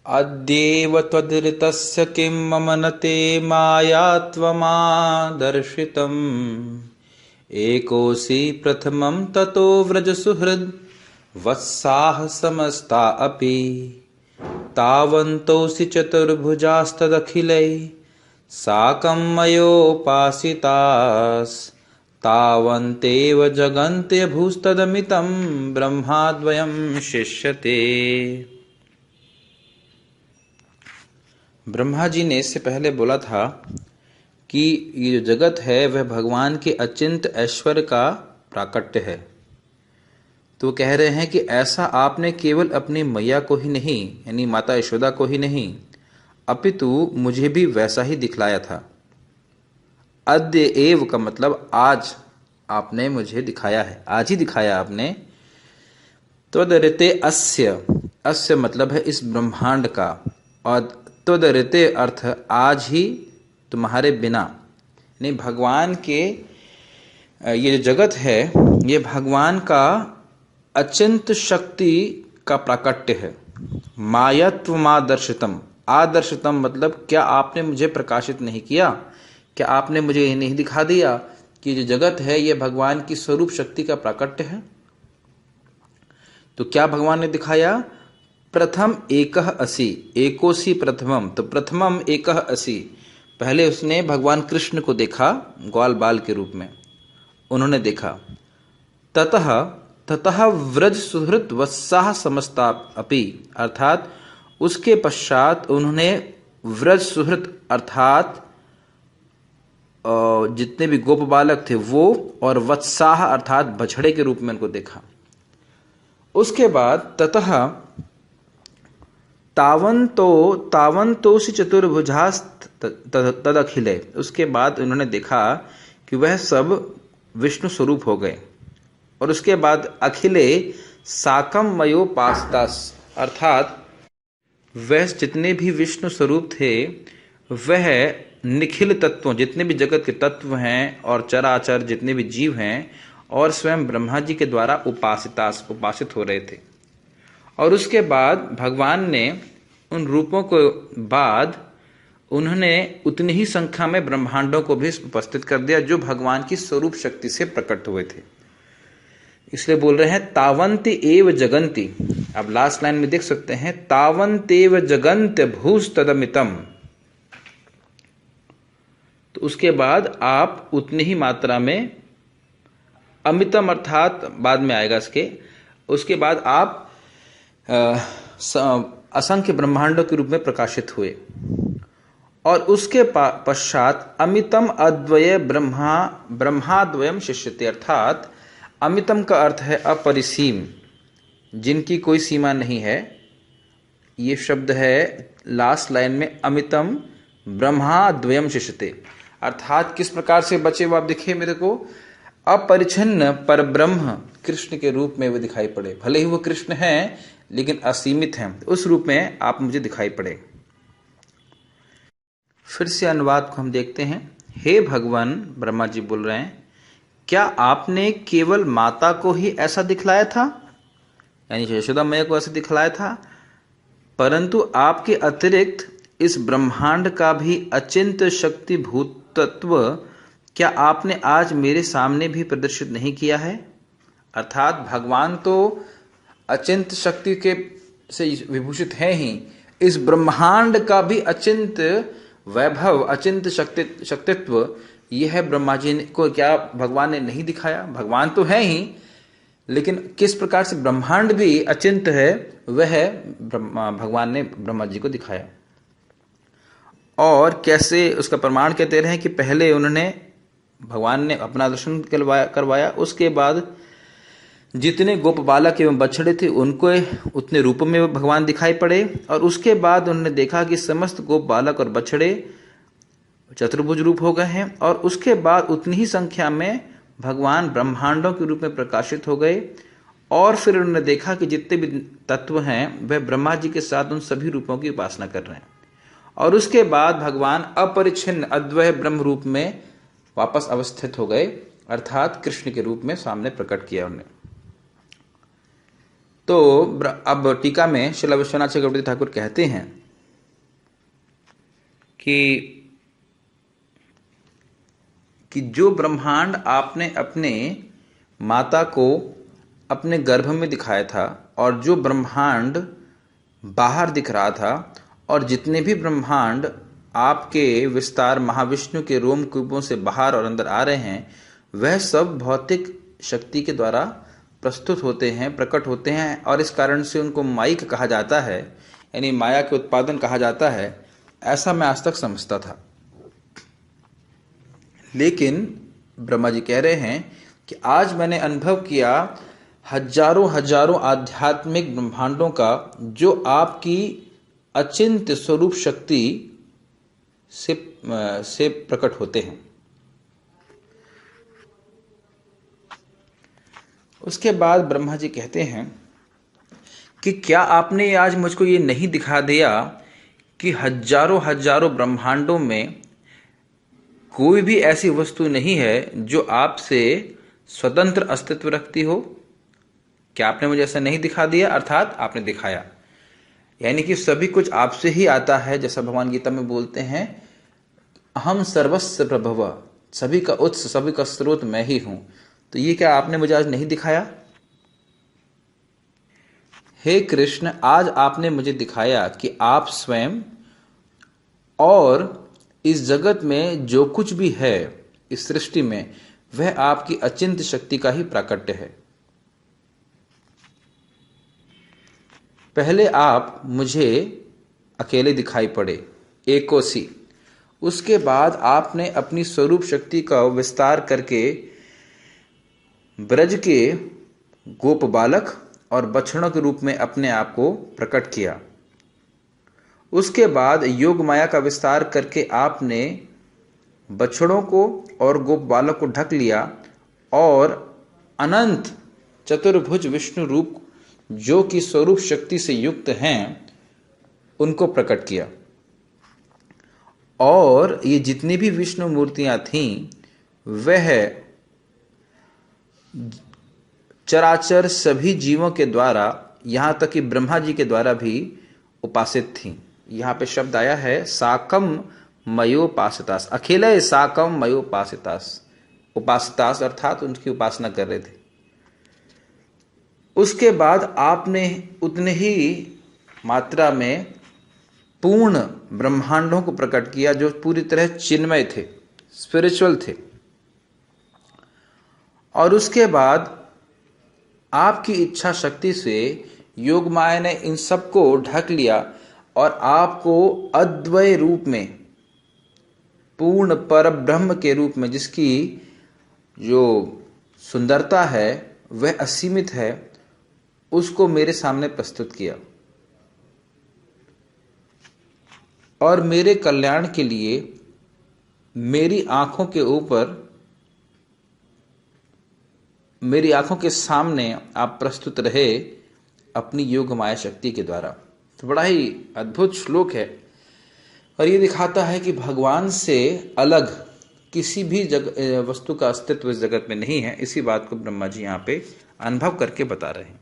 अद्येव त्वदृतस्य किं मम न ते माया त्वमादर्शितम् एकोऽसि प्रथमं ततो व्रज सुहृद् वत्साः समस्ता अपि तावन्तोऽसि चतुर्भुजास्तदखिलैः साकं मयोपासितास्तावन्तेव जगन्त्यभूस्तदमितं ब्रह्माद्वयं शिष्यते। ब्रह्मा जी ने इससे पहले बोला था कि ये जो जगत है वह भगवान के अचिंत ऐश्वर्य का प्राकट्य है। तो कह रहे हैं कि ऐसा आपने केवल अपनी मैया को ही नहीं, यानी माता यशोदा को ही नहीं, अपितु मुझे भी वैसा ही दिखलाया था। अद्य एव का मतलब आज आपने मुझे दिखाया है, आज ही दिखाया आपने। त्वदरिते अस्य, अस्य मतलब है इस ब्रह्मांड का, और त्वदरिते अर्थ आज ही तुम्हारे बिना। नहीं, भगवान के ये जो जगत है ये भगवान का अचिंत शक्ति का प्राकट्य है। मायत्वमादर्शितम, आदर्शितम मतलब क्या आपने मुझे प्रकाशित नहीं किया, क्या आपने मुझे ये नहीं दिखा दिया कि जो जगत है ये भगवान की स्वरूप शक्ति का प्राकट्य है। तो क्या भगवान ने दिखाया? प्रथम एकह असि, एकोसी प्रथमम, तो प्रथमम एकह असि, पहले उसने भगवान कृष्ण को देखा ग्वाल बाल के रूप में, उन्होंने देखा। ततः ततः व्रज सुहृत वत्साह समस्ता अपि, अर्थात उसके पश्चात उन्होंने व्रज सुहृत अर्थात जितने भी गोप बालक थे वो, और वत्साह अर्थात बछड़े के रूप में उनको देखा। उसके बाद ततः तावन्तोषि चतुर्भुजास्त तदखिले, उसके बाद उन्होंने देखा कि वह सब विष्णु स्वरूप हो गए। और उसके बाद अखिले साकम मयोपासतास, अर्थात वह जितने भी विष्णु स्वरूप थे वह निखिल तत्वों, जितने भी जगत के तत्व हैं और चराचर जितने भी जीव हैं, और स्वयं ब्रह्मा जी के द्वारा उपासित हो रहे थे। और उसके बाद भगवान ने उन रूपों को बाद उन्होंने उतनी ही संख्या में ब्रह्मांडों को भी उपस्थित कर दिया जो भगवान की स्वरूप शक्ति से प्रकट हुए थे। इसलिए बोल रहे हैं तावंति एव जगंति। अब लास्ट लाइन में देख सकते हैं तावंतेव जगन्त्य भूस्तदमितम, तो उसके बाद आप उतनी ही मात्रा में, अमितम अर्थात बाद में आएगा इसके, उसके बाद आप असंख्य ब्रह्मांडों के रूप में प्रकाशित हुए। और उसके पश्चात अमितम अद्वय ब्रह्माद्वयम शिष्यते, अर्थात अमितम का अर्थ है अपरिसीम, जिनकी कोई सीमा नहीं है। ये शब्द है लास्ट लाइन में, अमितम ब्रह्माद्वयम शिष्यते, अर्थात किस प्रकार से बचे हुए आप दिखे मेरे को, अपरिछिन्न पर ब्रह्म कृष्ण के रूप में वो दिखाई पड़े। भले ही वो कृष्ण हैं लेकिन असीमित हैं, उस रूप में आप मुझे दिखाई पड़े। फिर से अनुवाद को हम देखते हैं। हे भगवान, ब्रह्मा जी बोल रहे हैं, क्या आपने केवल माता को ही ऐसा दिखलाया था, यानी यशोदा मैया को ऐसा दिखलाया था, परंतु आपके अतिरिक्त इस ब्रह्मांड का भी अचिंत शक्ति भूत तत्व क्या आपने आज मेरे सामने भी प्रदर्शित नहीं किया है? अर्थात भगवान तो अचिंत शक्ति के से विभूषित है ही, इस ब्रह्मांड का भी अचिंत वैभव, अचिंत शक्तित्व यह ब्रह्मा जी को क्या भगवान ने नहीं दिखाया? भगवान तो है ही, लेकिन किस प्रकार से ब्रह्मांड भी अचिंत है वह भगवान ने ब्रह्मा जी को दिखाया। और कैसे उसका प्रमाण कहते रहे कि पहले उन्होंने, भगवान ने अपना दर्शन करवाया, उसके बाद जितने गोप बालक एवं बछड़े थे उनको उतने रूप में भगवान दिखाई पड़े। और उसके बाद उन्होंने देखा कि समस्त गोप बालक और बछड़े चतुर्भुज रूप हो गए हैं, और उसके बाद उतनी ही संख्या में भगवान ब्रह्मांडों के रूप में प्रकाशित हो गए। और फिर उन्होंने देखा कि जितने भी तत्व हैं वह ब्रह्मा जी के साथ उन सभी रूपों की उपासना कर रहे हैं। और उसके बाद भगवान अपरिछिन्न अद्वय ब्रह्म रूप में वापस अवस्थित हो गए, अर्थात कृष्ण के रूप में सामने प्रकट किया उन्हें। तो अब टीका में श्रील विश्वनाथ चक्रवर्ती ठाकुर कहते हैं कि जो ब्रह्मांड आपने अपने माता को अपने गर्भ में दिखाया था, और जो ब्रह्मांड बाहर दिख रहा था, और जितने भी ब्रह्मांड आपके विस्तार महाविष्णु के रोमकूपों से बाहर और अंदर आ रहे हैं, वह सब भौतिक शक्ति के द्वारा प्रस्तुत होते हैं, प्रकट होते हैं, और इस कारण से उनको माइक कहा जाता है, यानी माया के उत्पादन कहा जाता है। ऐसा मैं आज तक समझता था। लेकिन ब्रह्मा जी कह रहे हैं कि आज मैंने अनुभव किया हजारों हजारों आध्यात्मिक ब्रह्मांडों का, जो आपकी अचिंत्य स्वरूप शक्ति से प्रकट होते हैं। उसके बाद ब्रह्मा जी कहते हैं कि क्या आपने आज मुझको ये नहीं दिखा दिया कि हजारों हजारों ब्रह्मांडों में कोई भी ऐसी वस्तु नहीं है जो आपसे स्वतंत्र अस्तित्व रखती हो? क्या आपने मुझे ऐसा नहीं दिखा दिया? अर्थात आपने दिखाया, यानी कि सभी कुछ आपसे ही आता है। जैसा भगवान गीता में बोलते हैं, हम सर्वस्व प्रभव, सभी का उत्स, सभी का स्रोत मैं ही हूं। तो ये क्या आपने मुझे आज नहीं दिखाया? हे कृष्ण, आज आपने मुझे दिखाया कि आप स्वयं और इस जगत में जो कुछ भी है, इस सृष्टि में, वह आपकी अचिंत्य शक्ति का ही प्राकट्य है। पहले आप मुझे अकेले दिखाई पड़े, एकोसी। उसके बाद आपने अपनी स्वरूप शक्ति का विस्तार करके ब्रज के गोप बालक और बछड़ों के रूप में अपने आप को प्रकट किया। उसके बाद योग माया का विस्तार करके आपने बछड़ों को और गोप बालक को ढक लिया, और अनंत चतुर्भुज विष्णु रूप जो कि स्वरूप शक्ति से युक्त हैं, उनको प्रकट किया। और ये जितनी भी विष्णु मूर्तियां थीं, वह चराचर सभी जीवों के द्वारा, यहां तक कि ब्रह्मा जी के द्वारा भी उपासित थीं। यहां पे शब्द आया है साकम मयोपासितास, अखिले साकम मयोपासितास। उपासितास अर्थात उनकी उपासना कर रहे थे। उसके बाद आपने उतने ही मात्रा में पूर्ण ब्रह्मांडों को प्रकट किया, जो पूरी तरह चिन्मय थे, स्पिरिचुअल थे। और उसके बाद आपकी इच्छा शक्ति से योग माया ने इन सबको ढक लिया, और आपको अद्वय रूप में, पूर्ण पर ब्रह्म के रूप में, जिसकी जो सुंदरता है वह असीमित है, उसको मेरे सामने प्रस्तुत किया। और मेरे कल्याण के लिए मेरी आंखों के ऊपर, मेरी आंखों के सामने आप प्रस्तुत रहे अपनी योग माया शक्ति के द्वारा। तो बड़ा ही अद्भुत श्लोक है, और ये दिखाता है कि भगवान से अलग किसी भी वस्तु का अस्तित्व इस जगत में नहीं है। इसी बात को ब्रह्मा जी यहाँ पे अनुभव करके बता रहे हैं।